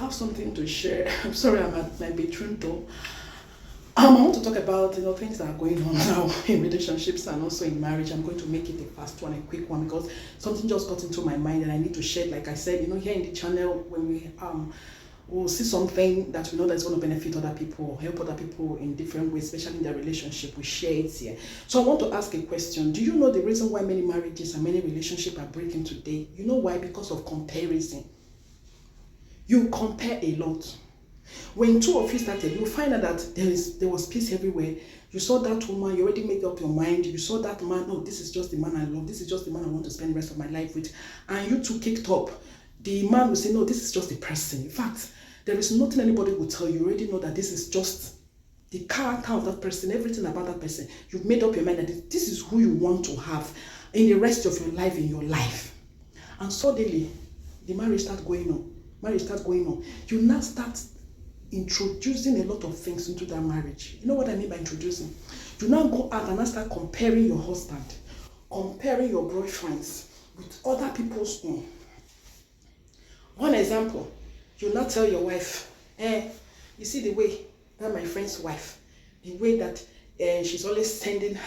have something to share. I'm sorry I'm at my bedroom door. I want to talk about things that are going on now in relationships and also in marriage. I'm going to make it a fast one, a quick one, because something just got into my mind and I need to share it. Like I said, here in the channel, when we we'll see something that we know that's going to benefit other people, help other people in different ways, especially in their relationship, we share it here. So I want to ask a question. Do you know the reason why many marriages and many relationships are breaking today? You know why? Because of comparison. You compare a lot. When two of you started, you find out that there was peace everywhere. You saw that woman, you already made up your mind. You saw that man, no, this is just the man I love. This is just the man I want to spend the rest of my life with. And you two kicked up. The man will say, no, this is just the person. In fact, there is nothing anybody will tell you. You already know that this is just the character of that person, everything about that person. You've made up your mind that this is who you want to have in the rest of your life, in your life. And suddenly, the marriage starts going on. You now start introducing a lot of things into that marriage. You know what I mean by introducing? You now go out and now start comparing your husband, comparing your boyfriends with other people's own. One example, you now tell your wife, you see the way that my friend's wife, the way that she's always sending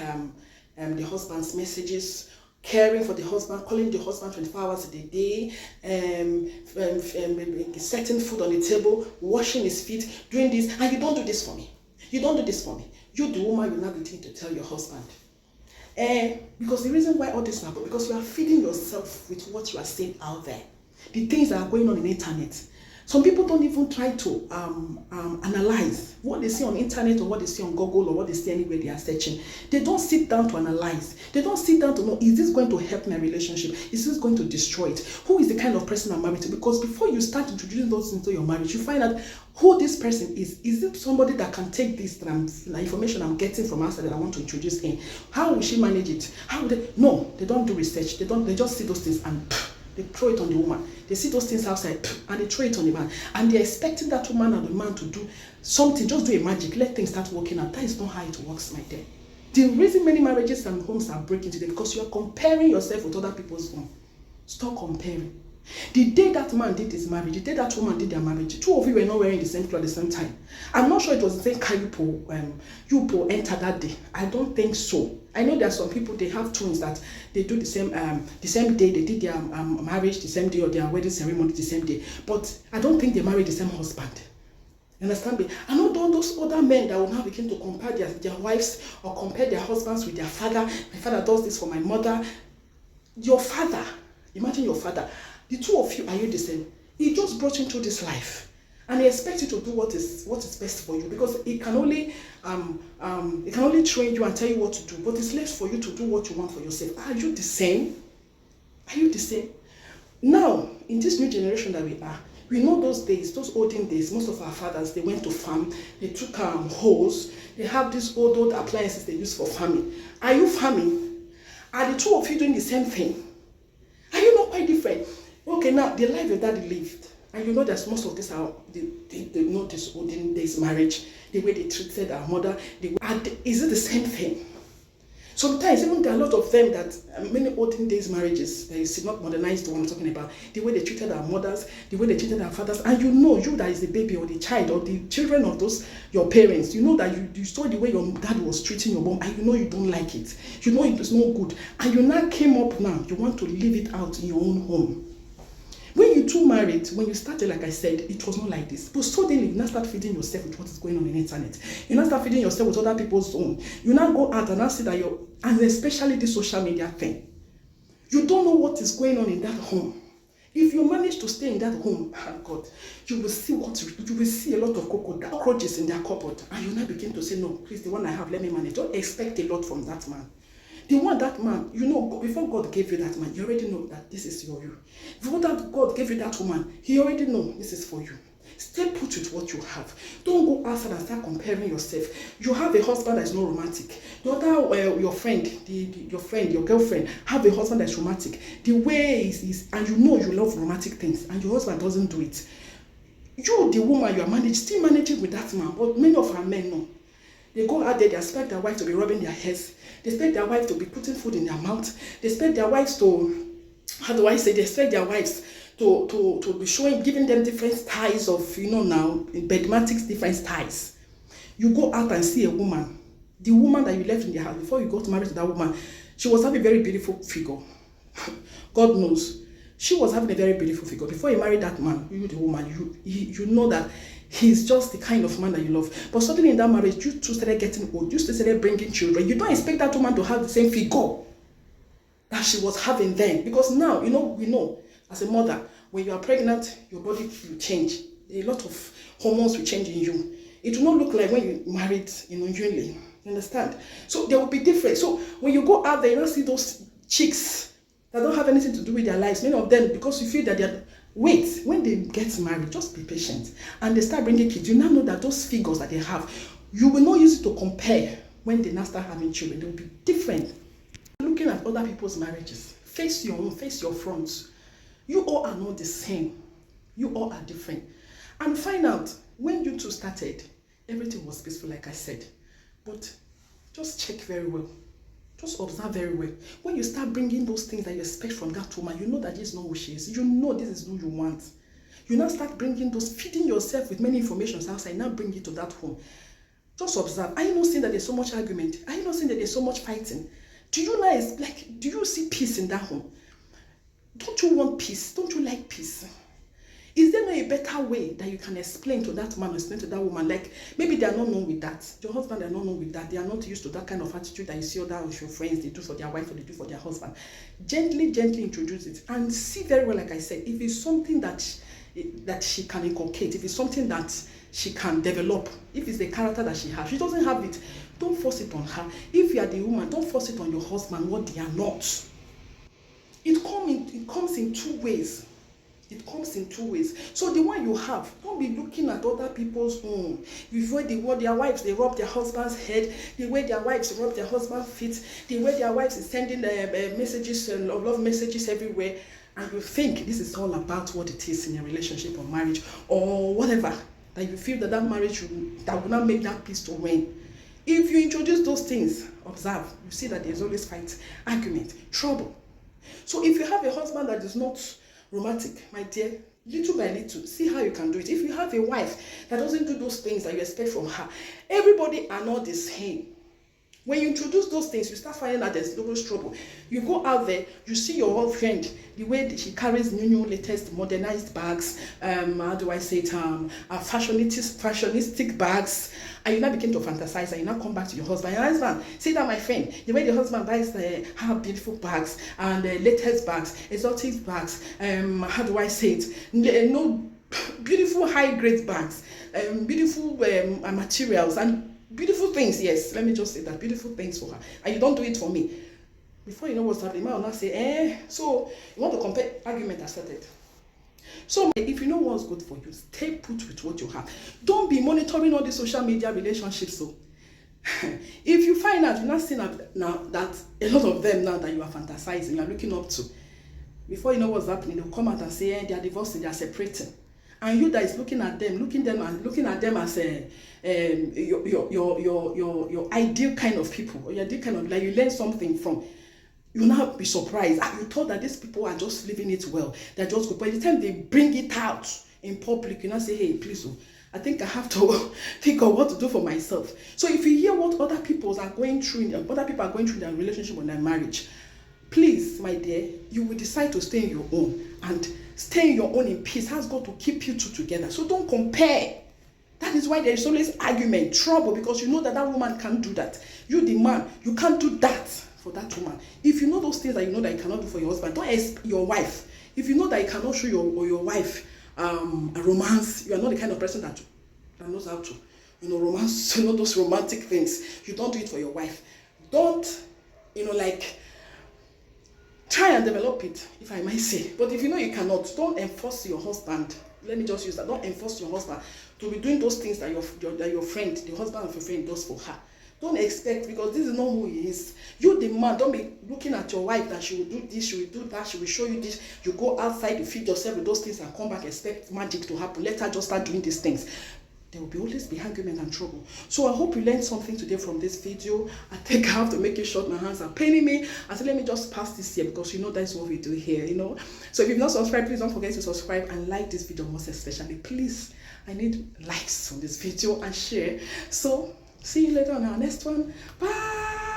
the husband's messages, caring for the husband, calling the husband 24 hours a day, setting food on the table, washing his feet, doing this, and you don't do this for me. You don't do this for me. You, the woman, you're not the thing to tell your husband. Because the reason why all this happens, because you are feeding yourself with what you are saying out there. The things that are going on in the internet. Some people don't even try to analyze what they see on the internet or what they see on Google or what they see anywhere they are searching. They don't sit down to analyze. They don't sit down to know, is this going to help my relationship? Is this going to destroy it? Who is the kind of person I'm married to? Because before you start introducing those into your marriage, you find out who this person is. Is it somebody that can take this the information I'm getting from outside that I want to introduce in? How will she manage it? How will they? No, they don't do research. They just see those things and they throw it on the woman. They see those things outside and they throw it on the man. And they're expecting that woman and the man to do something, just do a magic, let things start working out. That is not how it works, my dear. The reason many marriages and homes are breaking today because you are comparing yourself with other people's home. Stop comparing. The day that man did his marriage, the day that woman did their marriage, two of you were not wearing the same clothes at the same time. I'm not sure it was the same car you entered that day. I don't think so. I know there are some people, they have twins that they do the same day, they did their marriage the same day or their wedding ceremony the same day. But I don't think they married the same husband. You understand me? I know those other men that will now begin to compare their wives or compare their husbands with their father. My father does this for my mother. Your father, imagine your father. The two of you, are you the same? He just brought you into this life. And he expects you to do what is best for you, because he can only train you and tell you what to do, but it's left for you to do what you want for yourself. Are you the same? Are you the same? Now, in this new generation that we are, we know those days, those olden days, most of our fathers, they went to farm, they took hoes, they have these old appliances they use for farming. Are you farming? Are the two of you doing the same thing? Are you not quite different? Okay, now, the life your daddy lived, and you know that most of this are, they know this olden days marriage, the way they treated our mother, is it the same thing? Sometimes, even there are a lot of them that, many olden days marriages, they is not modernized, the one I'm talking about, the way they treated our mothers, the way they treated our fathers, and you that is the baby or the child or the children of those, your parents, you know that you saw the way your dad was treating your mom, and you know you don't like it. You know it is no good. And you now came up now, you want to live it out in your own home. When you two married, when you started, like I said, it was not like this. But suddenly, you now start feeding yourself with what is going on in the internet. You now start feeding yourself with other people's own. You now go out and now see that and especially this social media thing. You don't know what is going on in that home. If you manage to stay in that home, oh God, you will see a lot of cockroaches in their cupboard. And you now begin to say, no, please, the one I have, let me manage. Don't expect a lot from that man. The one, that man, you know, before God gave you that man, you already know that this is for you. Before that God gave you that woman, he already know this is for you. Stay put with what you have. Don't go outside and start comparing yourself. You have a husband that is not romantic. The other, your friend, your girlfriend, have a husband that is romantic. The way is, and you know you love romantic things, and your husband doesn't do it. You, the woman, you are still managing with that man, but many of our men know. They go out there, they expect their wife to be rubbing their heads. They expect their wife to be putting food in their mouth. They expect their wives to, they expect their wives to be showing, giving them different styles of, now, in bedmatics, different styles. You go out and see a woman, the woman that you left in the house before you got married to that woman, she was having a very beautiful figure. God knows. She was having a very beautiful figure. Before you married that man, you, the woman, you know that he's just the kind of man that you love. But suddenly in that marriage, you two started getting old. You two started bringing children. You don't expect that woman to have the same figure that she was having then. Because now, we know, as a mother, when you are pregnant, your body will change. A lot of hormones will change in you. It will not look like when you married, newly. You understand? So there will be different. So when you go out there, you don't see those chicks that don't have anything to do with their lives. Many of them, because you feel that they're... Wait, when they get married, just be patient. And they start bringing kids, you now know that those figures that they have, you will not use it to compare when they now start having children. They will be different. Looking at other people's marriages, face your own, face your fronts. You all are not the same. You all are different. And find out, when you two started, everything was peaceful, like I said. But just check very well. Just observe very well. When you start bringing those things that you expect from that woman, you know that this is not who she is. You know this is who you want. You now start bringing those, feeding yourself with many informations outside, now bring it to that home. Just observe. Are you not seeing that there's so much argument? Are you not seeing that there's so much fighting? Do you see peace in that home? Don't you want peace? Don't you like peace? Is there not a better way that you can explain to that man or explain to that woman? Like, maybe they are not known with that. Your husband, they are not known with that. They are not used to that kind of attitude that you see other of your friends, they do for their wife or they do for their husband. Gently introduce it and see very well, like I said, if it's something that she can inculcate, if it's something that she can develop, if it's the character that she has. She doesn't have it, don't force it on her. If you are the woman, don't force it on your husband what they are not. It comes in two ways. It comes in two ways. So the one you have, don't be looking at other people's own. Before their wives, they rub their husband's head, the way their wives rub their husband's feet, the way their wives is sending messages, love messages everywhere, and you think this is all about what it is in a relationship or marriage or whatever, that you feel that marriage that will not make that peace to win. If you introduce those things, observe, you see that there's always fight, argument, trouble. So if you have a husband that is not romantic, my dear, little by little, see how you can do it. If you have a wife that doesn't do those things that you expect from her, everybody are not the same. When you introduce those things, you start finding that there's always trouble. You go out there, you see your old friend, the way she carries new latest modernized bags, fashionistic bags, and you now begin to fantasize, and you now come back to your husband. Your husband, see that, my friend, the way the husband buys her beautiful bags and latest bags, exotic bags, no beautiful high-grade bags, beautiful materials, and beautiful things, yes, let me just say that, beautiful things for her, and you don't do it for me. Before you know what's happening, man will not say, so you want to compare, argument has started. So if you know what's good for you, stay put with what you have. Don't be monitoring all the social media relationships. So if you find out, you're not seeing now that a lot of them now that you are fantasizing, you are looking up to, before you know what's happening, they'll come out and say, they are divorcing, they are separating. And you that is looking at them as your ideal kind of people, or your ideal kind of, like, you learn something from, you now be surprised. You thought that these people are just living it well, they're just good. By the time they bring it out in public, you now say, hey, please, I think I have to think of what to do for myself. So if you hear what other people are going through in their relationship or their marriage, please, my dear, you will decide to stay in your own and stay in your own in peace. Has got to keep you two together. So don't compare. That is why there is always argument, trouble, because you know that woman can't do that. You, the man, you can't do that for that woman. If you know those things that you know that you cannot do for your husband, don't ask your wife. If you know that you cannot show your wife a romance, you are not the kind of person that knows how to, romance, those romantic things. You don't do it for your wife. Don't, try and develop it, if I might say. But if you know you cannot, don't enforce your husband. Let me just use that. Don't enforce your husband to be doing those things that your friend, the husband of your friend, does for her. Don't expect, because this is not who he is. You, the man, don't be looking at your wife that she will do this, she will do that, she will show you this. You go outside, you feed yourself with those things and come back, expect magic to happen. Let her just start doing these things. there will be always be argument and trouble. So I hope you learned something today from this video. I think I have to make it short. My hands are paining me. I said, let me just pass this here because that's what we do here, So if you've not subscribed, please don't forget to subscribe and like this video most especially. Please, I need likes on this video and share. So see you later on our next one. Bye.